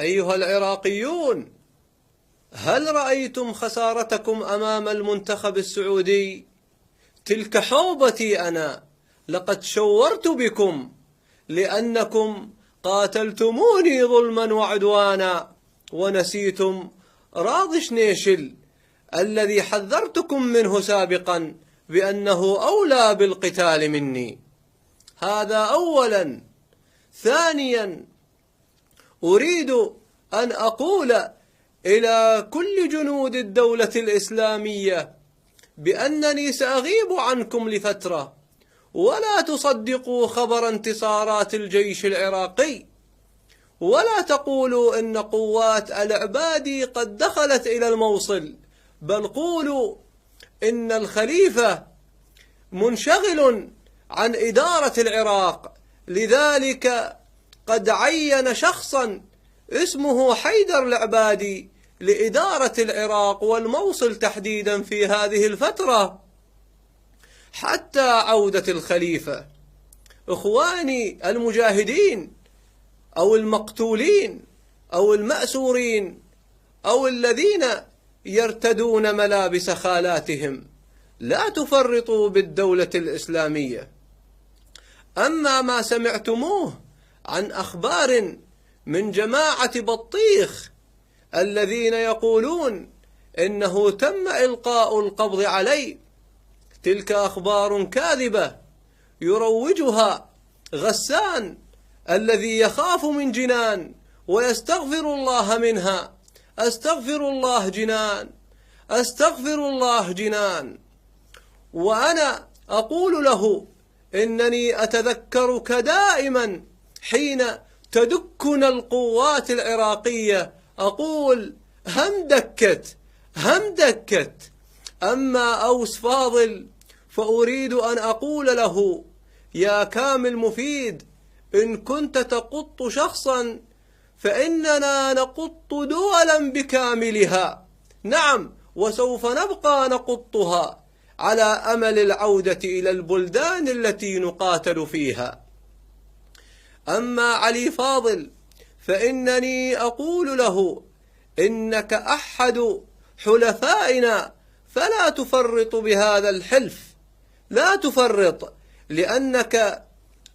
أيها العراقيون، هل رأيتم خسارتكم أمام المنتخب السعودي؟ تلك حوبتي أنا، لقد شورت بكم لأنكم قاتلتموني ظلما وعدوانا، ونسيتم راضي شنيشل الذي حذرتكم منه سابقا بأنه أولى بالقتال مني. هذا أولا. ثانيا، أريد أن أقول إلى كل جنود الدولة الإسلامية بأنني سأغيب عنكم لفترة، ولا تصدقوا خبر انتصارات الجيش العراقي، ولا تقولوا إن قوات العبادي قد دخلت إلى الموصل، بل قولوا إن الخليفة منشغل عن إدارة العراق، لذلك قد عين شخصا اسمه حيدر العبادي لإدارة العراق والموصل تحديدا في هذه الفترة حتى عودة الخليفة. إخواني المجاهدين أو المقتولين أو المأسورين أو الذين يرتدون ملابس خالاتهم، لا تفرطوا بالدولة الإسلامية. أما ما سمعتموه عن أخبار من جماعة بطيخ الذين يقولون إنه تم إلقاء القبض علي، تلك أخبار كاذبة يروجها غسان الذي يخاف من جنان ويستغفر الله منها. أستغفر الله جنان، أستغفر الله جنان. وأنا أقول له إنني أتذكرك دائما حين تدكنا القوات العراقية، أقول هم دكت هم دكت. أما أوس فاضل فأريد أن أقول له: يا كامل مفيد، إن كنت تقط شخصا فإننا نقط دولا بكاملها، نعم، وسوف نبقى نقطها على أمل العودة إلى البلدان التي نقاتل فيها. أما علي فاضل فإنني أقول له: إنك أحد حلفائنا، فلا تفرط بهذا الحلف، لا تفرط، لأنك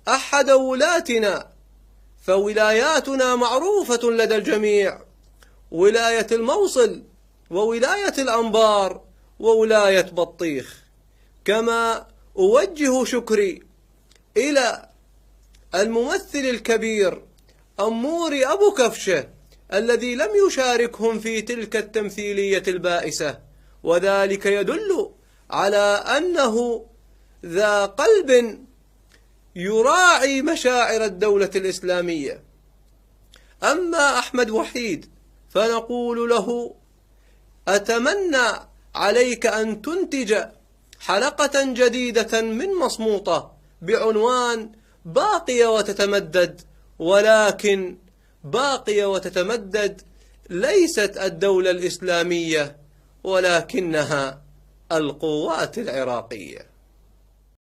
أحد ولاتنا، فولاياتنا معروفة لدى الجميع: ولاية الموصل وولاية الأنبار وولاية بطيخ. كما أوجه شكري إلى الممثل الكبير أموري أبو كفشة الذي لم يشاركهم في تلك التمثيلية البائسة، وذلك يدل على أنه ذا قلب يراعي مشاعر الدولة الإسلامية. أما أحمد وحيد فنقول له: أتمنى عليك أن تنتج حلقة جديدة من مصموطة بعنوان باقية وتتمدد، ولكن باقية وتتمدد ليست الدولة الإسلامية، ولكنها القوات العراقية.